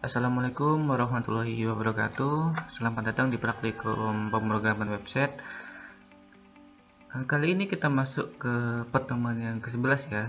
Assalamualaikum warahmatullahi wabarakatuh. Selamat datang di praktikum pemrograman website. Kali ini kita masuk ke pertemuan yang ke-11 ya,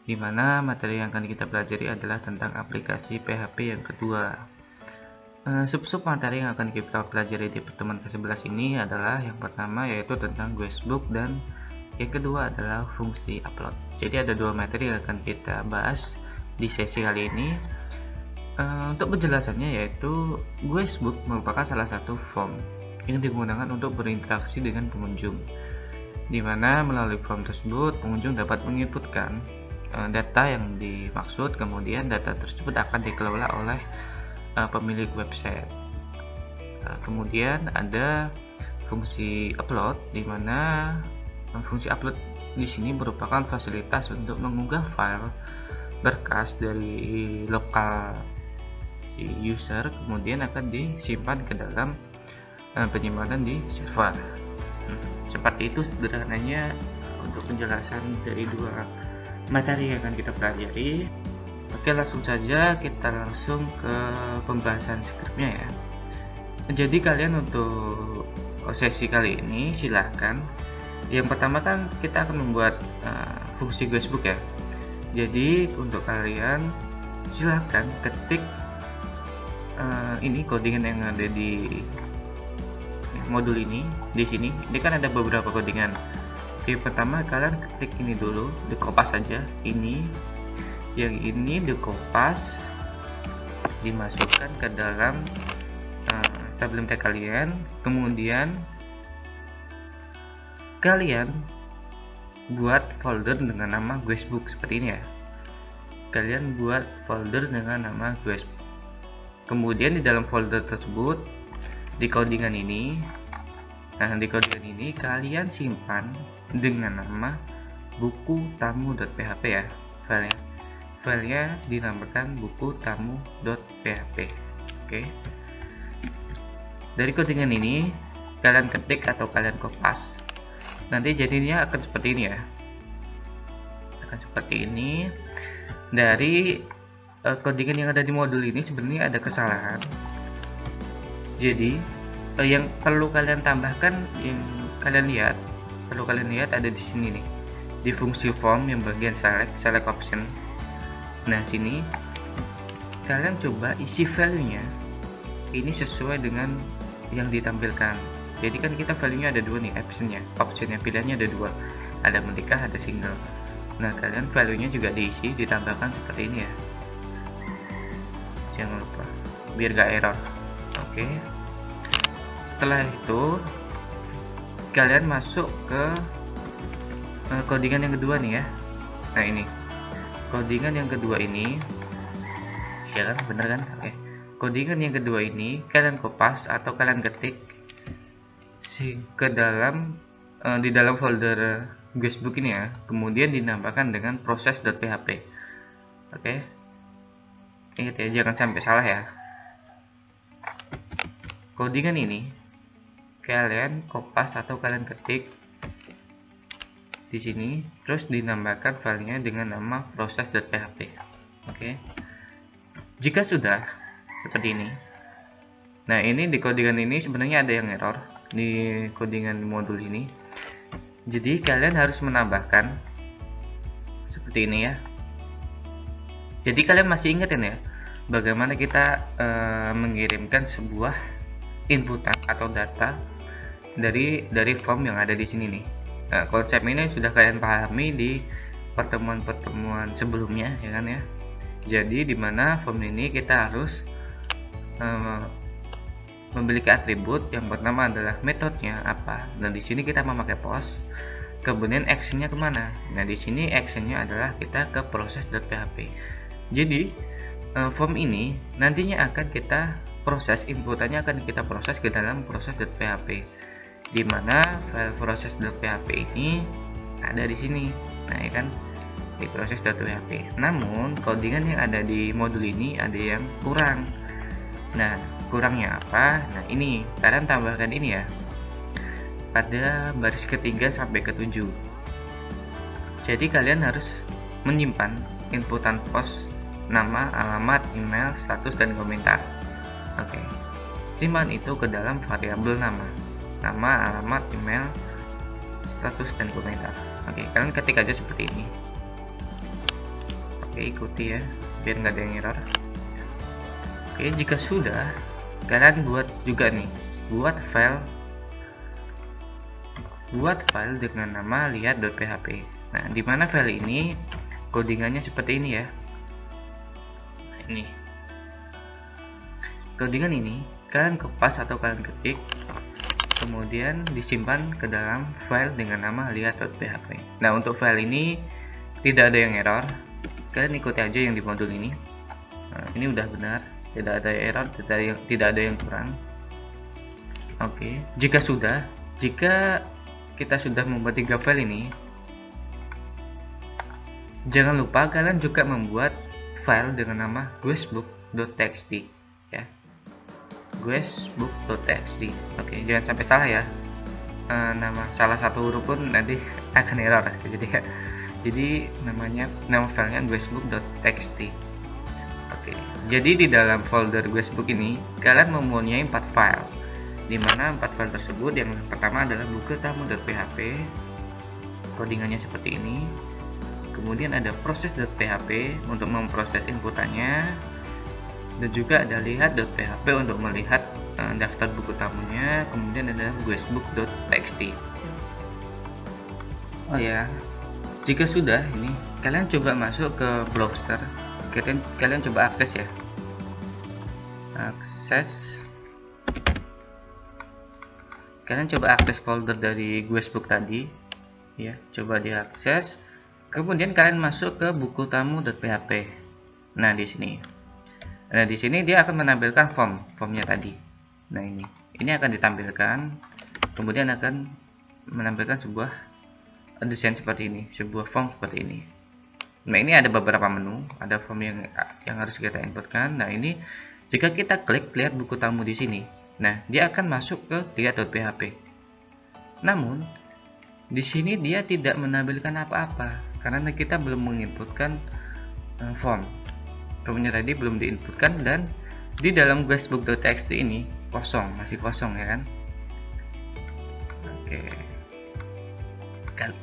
di mana materi yang akan kita pelajari adalah tentang aplikasi PHP yang kedua. Sub-sub materi yang akan kita pelajari di pertemuan ke-11 ini adalah yang pertama yaitu tentang guestbook dan yang kedua adalah fungsi upload. Jadi ada dua materi yang akan kita bahas di sesi kali ini. Untuk penjelasannya yaitu guestbook merupakan salah satu form yang digunakan untuk berinteraksi dengan pengunjung, di mana melalui form tersebut pengunjung dapat menginputkan data yang dimaksud, kemudian data tersebut akan dikelola oleh pemilik website. Kemudian ada fungsi upload, di mana fungsi upload di sini merupakan fasilitas untuk mengunggah file berkas dari lokal user, kemudian akan disimpan ke dalam penyimpanan di server. Seperti itu sederhananya untuk penjelasan dari dua materi yang akan kita pelajari. Oke, langsung saja kita langsung ke pembahasan skripnya ya. Jadi kalian untuk sesi kali ini silahkan. Yang pertama kan kita akan membuat fungsi guestbook ya. Jadi untuk kalian silahkan ketik ini codingan yang ada di modul ini. Di sini ini kan ada beberapa codingan. Yang pertama kalian ketik ini dulu, dikopas saja ini, yang ini dikopas, dimasukkan ke dalam Sublime Text kalian, kemudian kalian buat folder dengan nama guestbook seperti ini ya. Kalian buat folder dengan nama guestbook. Kemudian di dalam folder tersebut di codingan ini, kalian simpan dengan nama buku tamu.php ya filenya. Filenya dinamakan buku tamu.php. Oke. Dari codingan ini kalian ketik atau kalian kopas. Nanti jadinya akan seperti ini ya. Akan seperti ini. Dari codingan yang ada di modul ini sebenarnya ada kesalahan. Jadi yang perlu kalian tambahkan, yang kalian lihat, ada di sini nih, di fungsi form yang bagian select option. Nah sini kalian coba isi value-nya ini sesuai dengan yang ditampilkan. Jadi kan kita value-nya ada dua nih, optionnya pilihannya ada dua, ada menikah, ada single. Nah kalian value-nya juga diisi, ditambahkan seperti ini ya, jangan lupa biar gak error. Oke. Setelah itu kalian masuk ke codingan yang kedua nih ya. Nah ini codingan yang kedua ini ya kan, bener kan? Oke. Codingan yang kedua ini kalian kopas atau kalian ketik ke dalam di dalam folder guestbook ini ya, kemudian dinamakan dengan proses.php. Oke. Ingat ya, jangan sampai salah ya. Codingan ini kalian kopas atau kalian ketik di sini, terus dinamakan filenya dengan nama proses.php. Oke. Jika sudah seperti ini, nah ini di codingan ini sebenarnya ada yang error di codingan modul ini. Jadi kalian harus menambahkan seperti ini ya. Jadi kalian masih ingat ya bagaimana kita mengirimkan sebuah inputan atau data dari form yang ada di sini nih. Nah, konsep ini sudah kalian pahami di pertemuan-pertemuan sebelumnya ya kan ya. Jadi di mana form ini kita harus memiliki atribut yang pertama adalah metodenya apa. Dan di sini kita memakai post. Kemudian actionnya kemana? Nah di sini actionnya adalah kita ke proses.php. Jadi form ini nantinya akan kita proses, inputannya akan kita proses ke dalam proses.php, di mana file proses.php ini ada di sini. Nah ya kan, di proses.php. Namun codingan yang ada di modul ini ada yang kurang. Nah kurangnya apa? Nah ini kalian tambahkan ini ya pada baris ketiga sampai ke 7. Jadi kalian harus menyimpan inputan post nama, alamat, email, status, dan komentar. Oke, simpan itu ke dalam variabel nama, alamat, email, status, dan komentar. Oke, kalian ketik aja seperti ini. Oke, ikuti ya biar nggak ada yang error. Oke, jika sudah, kalian buat juga nih, buat file dengan nama lihat.php. Nah, di mana file ini codingannya seperti ini ya. Ini codingan ini kalian kepas atau kalian ketik, kemudian disimpan ke dalam file dengan nama lihat.php. Nah, untuk file ini tidak ada yang error, kalian ikuti aja yang di modul ini. Nah, ini udah benar, tidak ada error, tidak ada yang kurang. Oke, jika kita sudah membuat 3 file ini, jangan lupa kalian juga membuat file dengan nama guestbook.txt ya, guestbook.txt. Oke, jangan sampai salah ya, nama salah satu huruf pun nanti akan error. Jadi nama filenya guestbook.txt. Oke, jadi di dalam folder guestbook ini kalian mempunyai 4 file, di mana 4 file tersebut yang pertama adalah buku tamu.php, codingannya seperti ini. Kemudian ada proses.php untuk memproses inputannya, dan juga ada lihat.php untuk melihat daftar buku tamunya. Kemudian ada guestbook.txt. Oh ya, jika sudah ini kalian coba masuk ke browser, kalian coba akses ya, kalian coba akses folder dari guestbook tadi ya, coba diakses. Kemudian kalian masuk ke buku tamu.php. Nah, di sini dia akan menampilkan formnya tadi. Nah, ini akan ditampilkan, kemudian akan menampilkan sebuah desain seperti ini, sebuah form seperti ini. Nah, ini ada beberapa menu, ada form yang harus kita inputkan. Nah, ini jika kita klik lihat buku tamu di sini, nah dia akan masuk ke lihat.php. Namun di sini dia tidak menampilkan apa-apa karena kita belum menginputkan formnya tadi belum diinputkan, dan di dalam guestbook.txt ini masih kosong ya kan. Oke,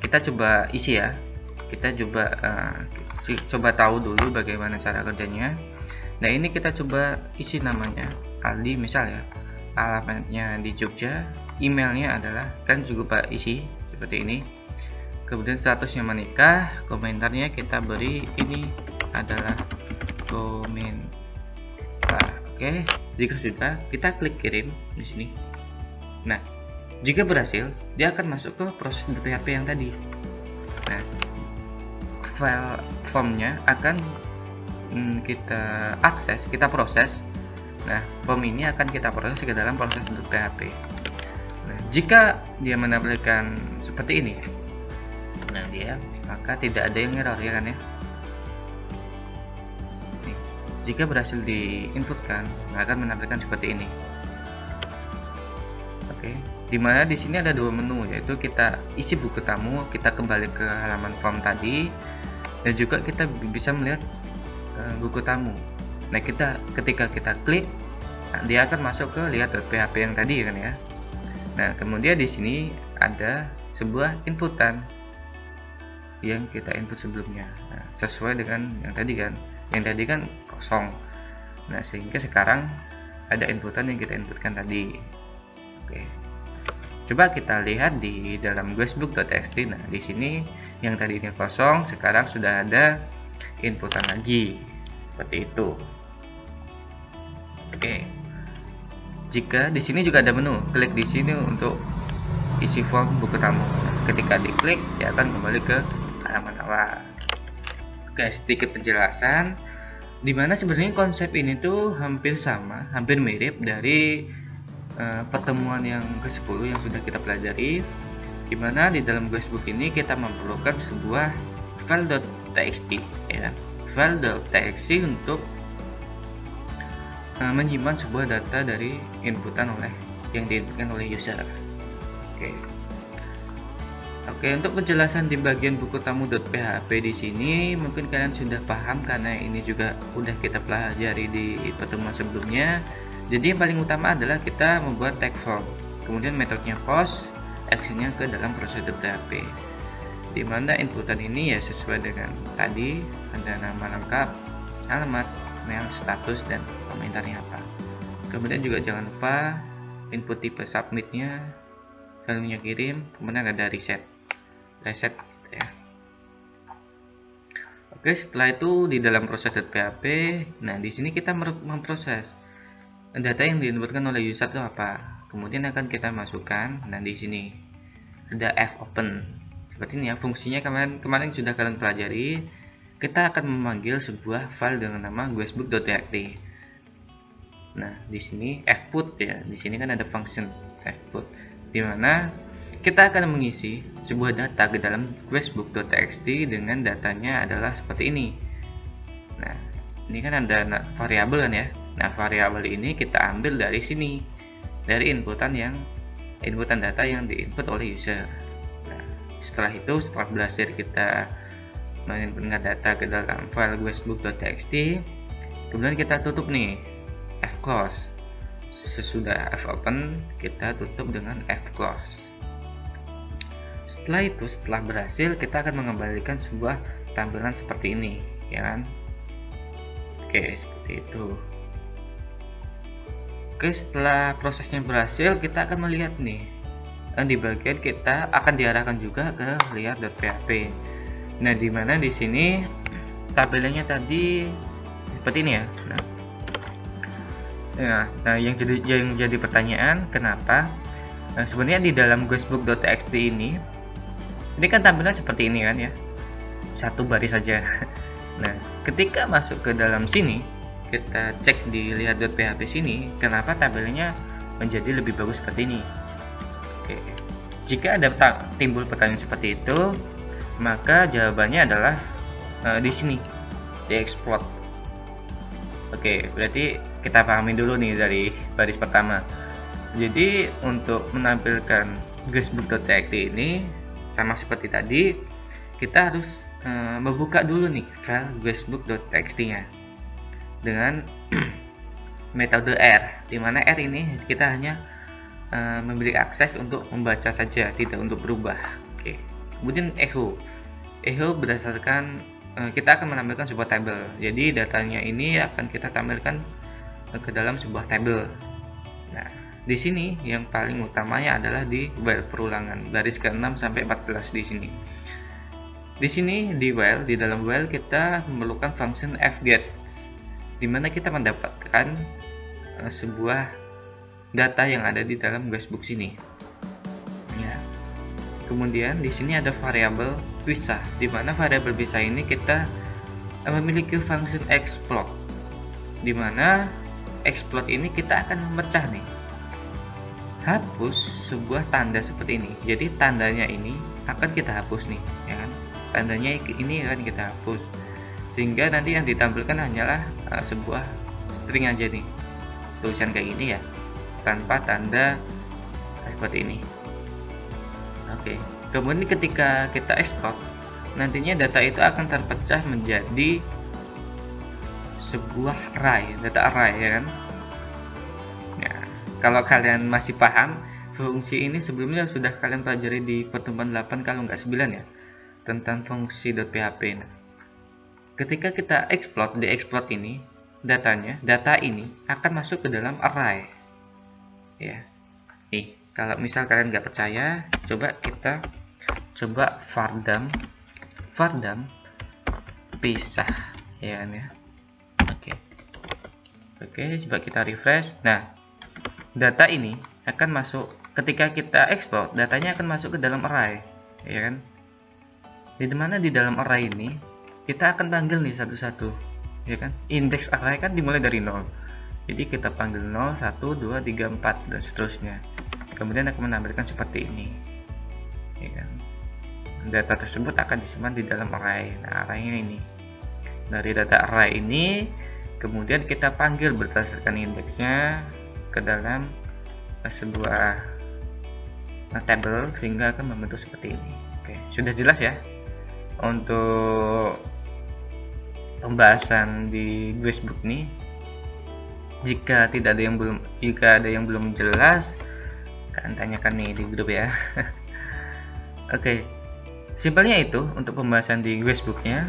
kita coba isi ya, kita coba tahu dulu bagaimana cara kerjanya. Nah, ini kita coba isi namanya Aldi misal ya, alamatnya di Jogja, emailnya adalah, kan juga isi seperti ini. Kemudian statusnya menikah, komentarnya kita beri ini adalah komentar. Oke, jika sudah kita klik kirim di sini. Nah, jika berhasil dia akan masuk ke proses PHP yang tadi. Nah, file formnya akan kita akses, kita proses. Nah, form ini akan kita proses ke dalam proses PHP. Nah, jika dia menampilkan seperti ini, nah maka tidak ada yang error ya kan ya. Nih, jika berhasil diinputkan, akan menampilkan seperti ini. Oke, dimana di sini ada 2 menu, yaitu kita isi buku tamu, kita kembali ke halaman form tadi, dan juga kita bisa melihat buku tamu. Nah, ketika kita klik, dia akan masuk ke lihat.php yang tadi kan ya. Nah, kemudian di sini ada sebuah inputan yang kita input sebelumnya, nah, sesuai dengan yang tadi kan kosong. Nah, sehingga sekarang ada inputan yang kita inputkan tadi. Oke, coba kita lihat di dalam guestbook.txt. Nah, di sini yang tadinya kosong sekarang sudah ada inputan lagi seperti itu. Oke, jika di sini juga ada menu, klik di sini untuk isi form buku tamu. Ketika diklik, dia akan kembali ke halaman awal. Oke, sedikit penjelasan, dimana sebenarnya konsep ini tuh hampir sama, hampir mirip dari pertemuan yang ke-10 yang sudah kita pelajari, dimana di dalam guestbook ini kita memerlukan sebuah file.txt ya, file.txt untuk menyimpan sebuah data dari yang diinputkan oleh user. Oke. Oke, untuk penjelasan di bagian buku tamu.php di sini mungkin kalian sudah paham karena ini juga udah kita pelajari di pertemuan sebelumnya. Jadi yang paling utama adalah kita membuat tag form, kemudian metodenya post, actionnya ke dalam process.php, dimana inputan ini ya sesuai dengan tadi, ada nama lengkap, alamat, mail, status, dan komentarnya apa. Kemudian juga jangan lupa input tipe submitnya, valuenya kirim, kemudian ada reset gitu ya. Oke, setelah itu di dalam proses.php, nah di sini kita memproses data yang diinputkan oleh user itu apa, kemudian akan kita masukkan. Nah di sini ada fopen seperti ini ya, fungsinya kemarin sudah kalian pelajari. Kita akan memanggil sebuah file dengan nama guestbook.txt. Nah di sini fput ya, di sini kan ada function fput, dimana kita akan mengisi sebuah data ke dalam guestbook.txt dengan datanya adalah seperti ini. Nah ini kan ada variabel kan ya. Nah variabel ini kita ambil dari sini, dari inputan data yang diinput oleh user. Nah, setelah itu, setelah berhasil kita menginputkan data ke dalam file guestbook.txt, kemudian kita tutup nih fclose. Sesudah fopen kita tutup dengan fclose. Setelah itu, setelah berhasil, kita akan mengembalikan sebuah tampilan seperti ini, ya kan? Oke, seperti itu. Oke, setelah prosesnya berhasil, kita akan melihat nih, di bagian kita akan diarahkan juga ke layer.php. Nah, dimana di sini tampilannya tadi seperti ini ya. Nah, yang jadi pertanyaan, kenapa? Nah, sebenarnya di dalam guestbook.txt ini kan tampilan seperti ini kan ya, satu baris saja. Nah, ketika masuk ke dalam sini, kita cek di lihat.php sini, kenapa tampilannya menjadi lebih bagus seperti ini. Oke, jika ada timbul pertanyaan seperti itu, maka jawabannya adalah di sini, di export. Oke, berarti kita pahami dulu nih dari baris pertama. Jadi untuk menampilkan guestbook.txt ini sama seperti tadi, kita harus membuka dulu nih file guestbook.txt nya dengan metode R, dimana R ini kita hanya memberi akses untuk membaca saja, tidak untuk berubah. Oke. Kemudian echo berdasarkan kita akan menampilkan sebuah tabel, jadi datanya ini akan kita tampilkan ke dalam sebuah tabel. Nah, di sini yang paling utamanya adalah di while perulangan baris ke-6 sampai 14 di sini. Di sini di while, di dalam while kita memerlukan function fget, di mana kita mendapatkan sebuah data yang ada di dalam guestbook sini. Ya. Kemudian di sini ada variabel pisah, di mana variabel pisah ini kita memiliki function exploit, di mana exploit ini kita akan memecah nih, hapus sebuah tanda seperti ini. Jadi tandanya ini akan kita hapus nih, ya kan? Tandanya ini akan kita hapus, sehingga nanti yang ditampilkan hanyalah sebuah string aja nih, tulisan kayak gini ya, tanpa tanda seperti ini. Oke, kemudian ketika kita export, nantinya data itu akan terpecah menjadi sebuah array, data array, ya kan? Ya, kalau kalian masih paham, fungsi ini sebelumnya sudah kalian pelajari di pertemuan 8 kalau nggak 9 ya, tentang fungsi.php. Nah, ketika kita exploit, di exploit ini data ini akan masuk ke dalam array. Ya, nih kalau misal kalian nggak percaya, coba vardam pisah, ya kan ya. Oke, coba kita refresh. Nah, data ini akan masuk ketika kita export, datanya akan masuk ke dalam array, ya kan? Di mana di dalam array ini kita akan panggil nih satu-satu, ya kan? Indeks array kan dimulai dari 0. Jadi kita panggil 0, 1, 2, 3, 4 dan seterusnya. Kemudian akan menampilkan seperti ini, ya kan? Data tersebut akan disimpan di dalam array. Nah, arraynya ini. Dari data array ini kemudian kita panggil berdasarkan indeksnya ke dalam sebuah tabel, sehingga akan membentuk seperti ini. Oke, sudah jelas ya untuk pembahasan di Guestbook nih. Jika ada yang belum jelas, kalian tanyakan nih di grup ya. Oke, simpelnya itu untuk pembahasan di Guestbooknya.